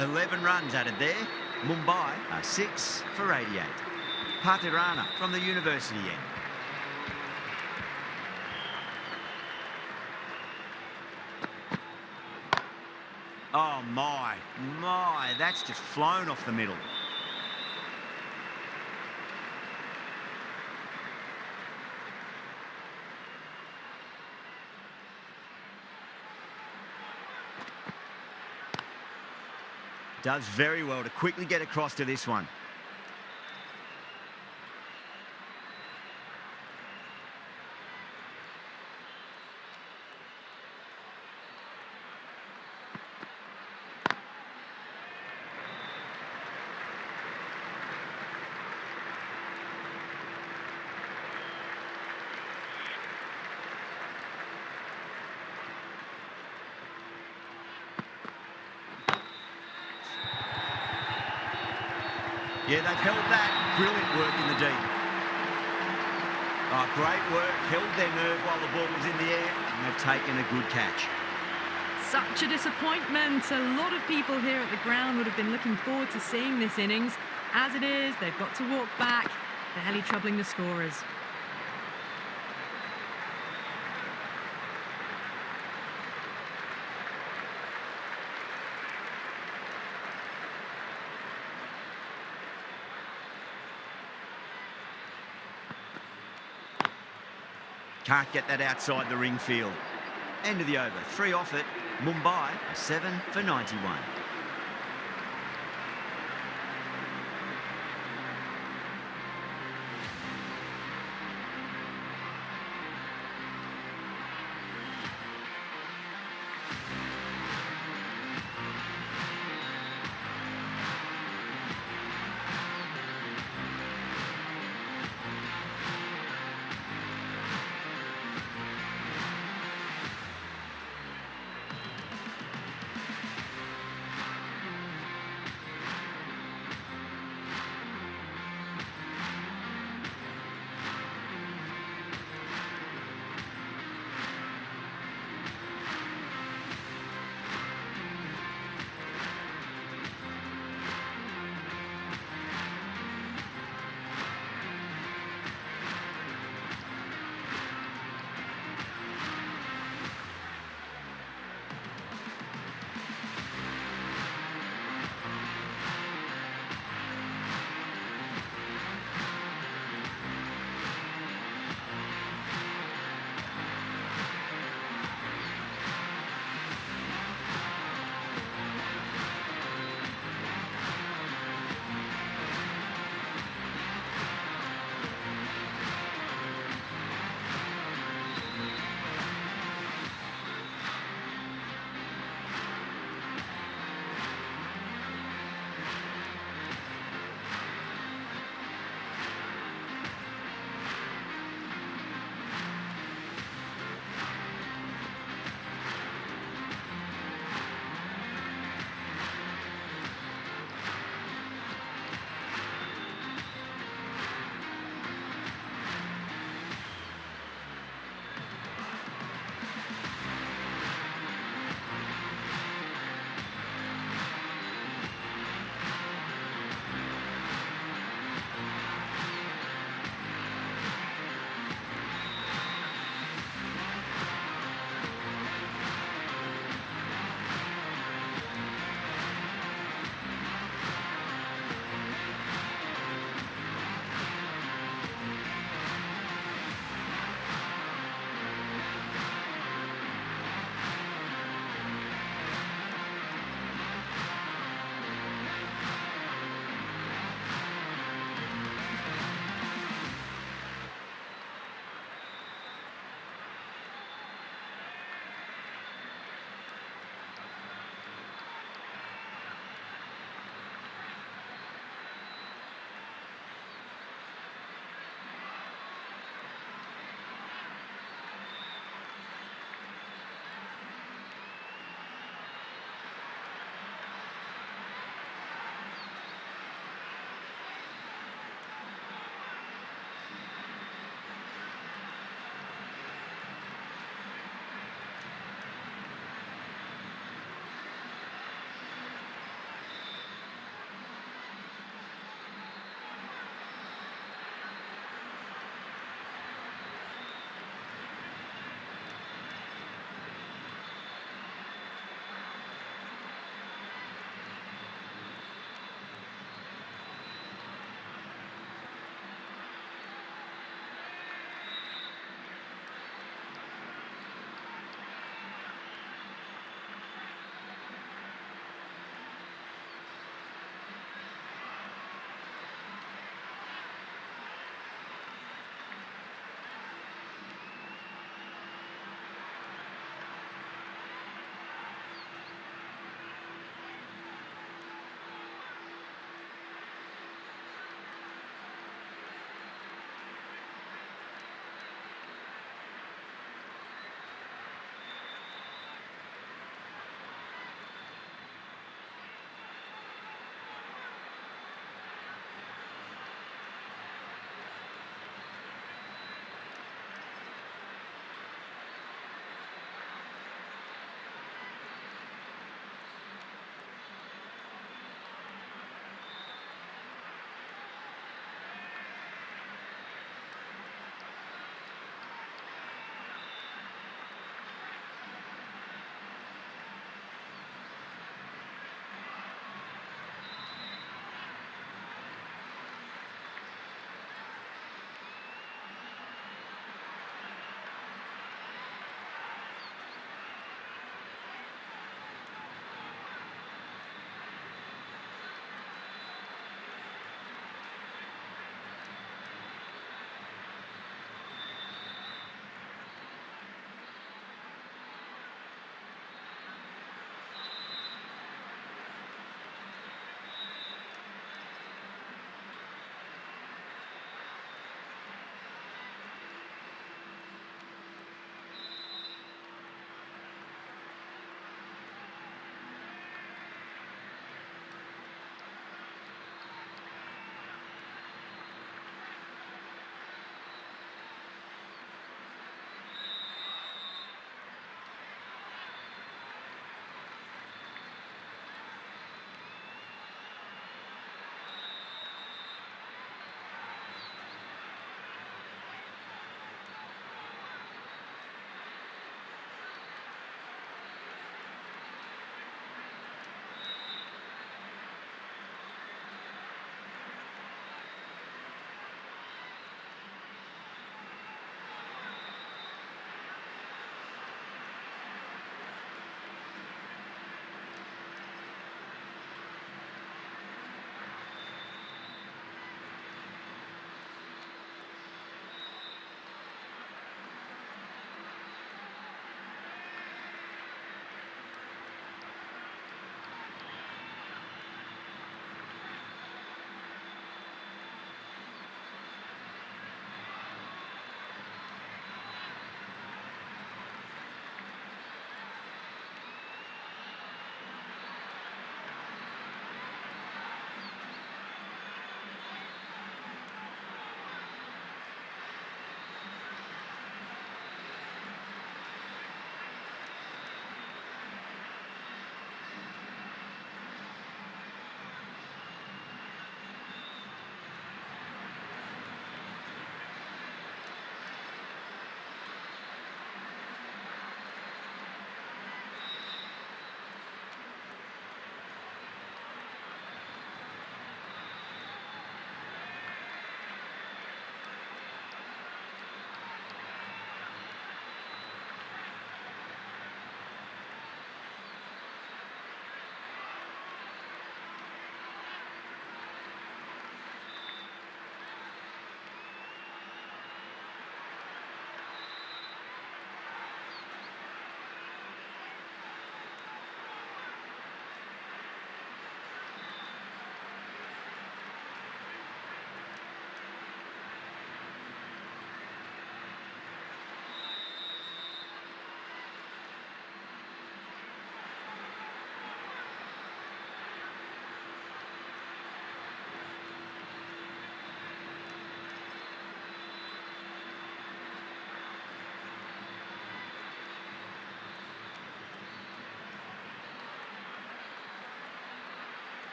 Speaker 2: 11 runs added there. Mumbai are 6 for 88. Patirana from the university end. Oh my, that's just flown off the middle. Does very well to quickly get across to this one. Yeah, they've held that. Brilliant work in the deep. Oh, great work. Held their nerve while the ball was in the air, and they've taken a good catch.
Speaker 1: Such a disappointment. A lot of people here at the ground would have been looking forward to seeing this innings. As it is, they've got to walk back, barely troubling the scorers.
Speaker 2: Can't get that outside the ring field. End of the over. 3 off it. Mumbai are 7 for 91.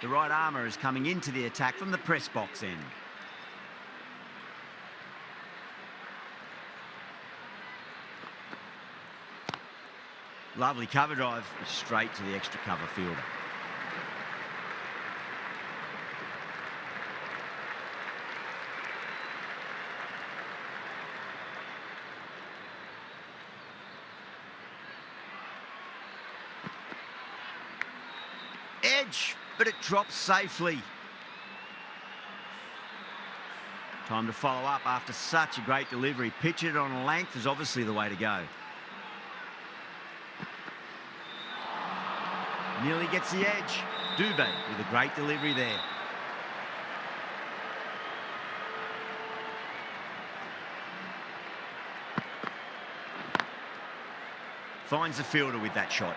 Speaker 2: The right armour is coming into the attack from the press box end. Lovely cover drive, straight to the extra cover fielder. Edge, but it drops safely. Time to follow up after such a great delivery. Pitch it on a length is obviously the way to go. Nearly gets the edge. Dubé with a great delivery there. Finds the fielder with that shot.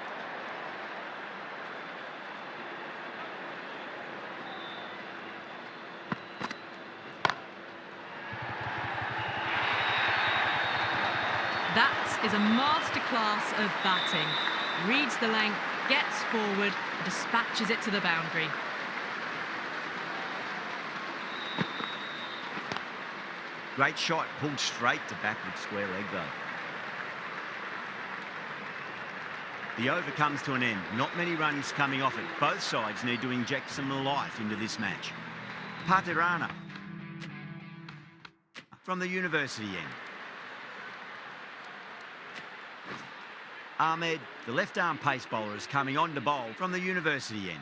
Speaker 1: That is a masterclass of batting. Reads the length, gets forward, dispatches it to the boundary.
Speaker 2: Great shot, pulled straight to backward square leg though. The over comes to an end. Not many runs coming off it. Both sides need to inject some life into this match. Patirana from the university end. Ahmed, the left-arm pace bowler, is coming on to bowl from the university end.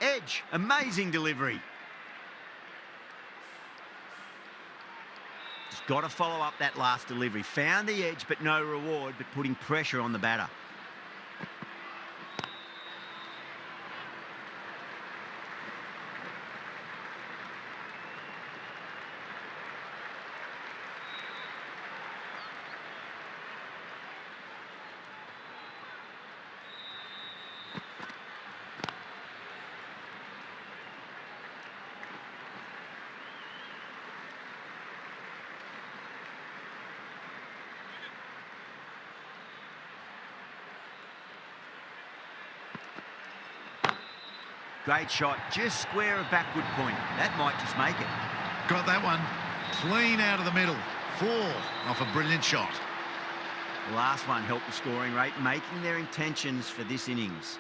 Speaker 2: Edge, amazing delivery. Just got to follow up that last delivery. Found the edge, but no reward, but putting pressure on the batter. Great shot, just square of backward point. That might just make it.
Speaker 6: Got that one. Clean out of the middle. 4 off a brilliant shot.
Speaker 2: The last one helped the scoring rate, making their intentions for this innings.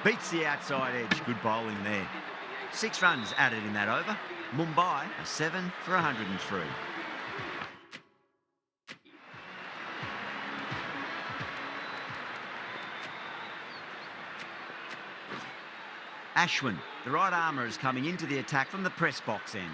Speaker 2: Beats the outside edge. Good bowling there. 6 runs added in that over. Mumbai are 7 for 103. Ashwin, the right armour, is coming into the attack from the press box end.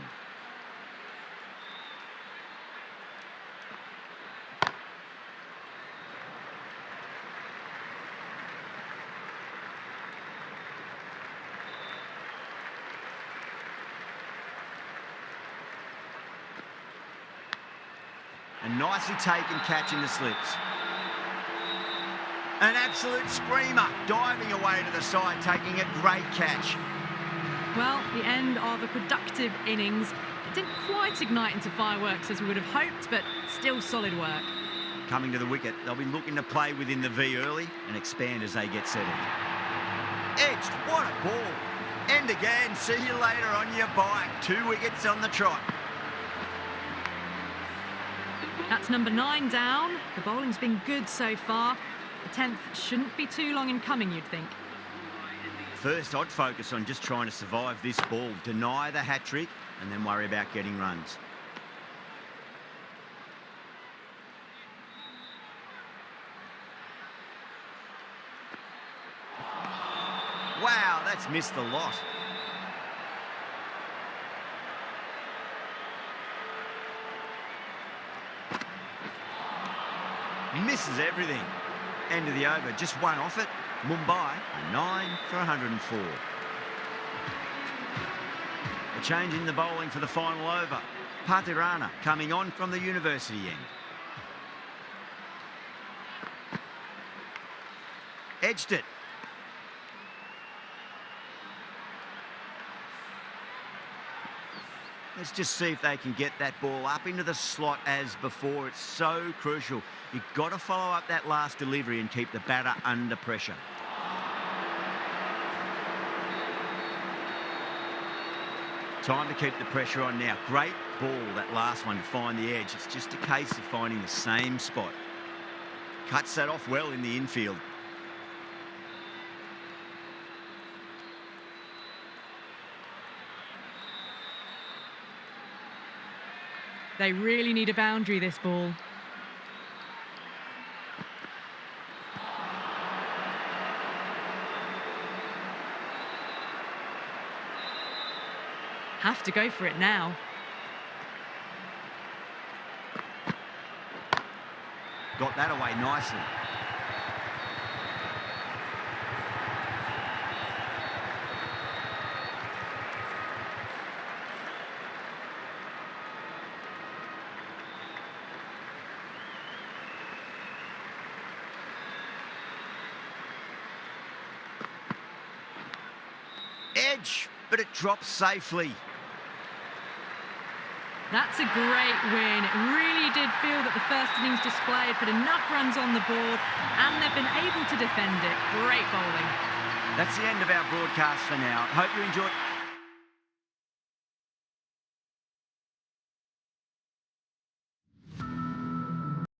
Speaker 2: A nicely taken catch in the slips. An absolute screamer, diving away to the side, taking a great catch.
Speaker 1: Well, the end of a productive innings. It didn't quite ignite into fireworks as we would have hoped, but still solid work.
Speaker 2: Coming to the wicket, they'll be looking to play within the V early and expand as they get settled. Edged, what a ball. End again, see you later on your bike. 2 wickets on the trot.
Speaker 1: That's number 9 down. The bowling's been good so far. The 10th shouldn't be too long in coming, you'd think.
Speaker 2: First, I'd focus on just trying to survive this ball, deny the hat-trick, and then worry about getting runs. Wow, that's missed the lot. Misses everything. End of the over, just one off it. Mumbai are 9 for 104. A change in the bowling for the final over. Patirana coming on from the university end. Edged it. Let's just see if they can get that ball up into the slot as before. It's so crucial. You've got to follow up that last delivery and keep the batter under pressure. Time to keep the pressure on now. Great ball, that last one, to find the edge. It's just a case of finding the same spot. Cuts that off well in the infield.
Speaker 1: They really need a boundary, this ball. Have to go for it now.
Speaker 2: Got that away nicely. Edge, but it drops safely.
Speaker 1: That's a great win. It really did feel that the first innings display had put enough runs on the board and they've been able to defend it. Great bowling.
Speaker 2: That's the end of our broadcast for now. Hope you enjoyed.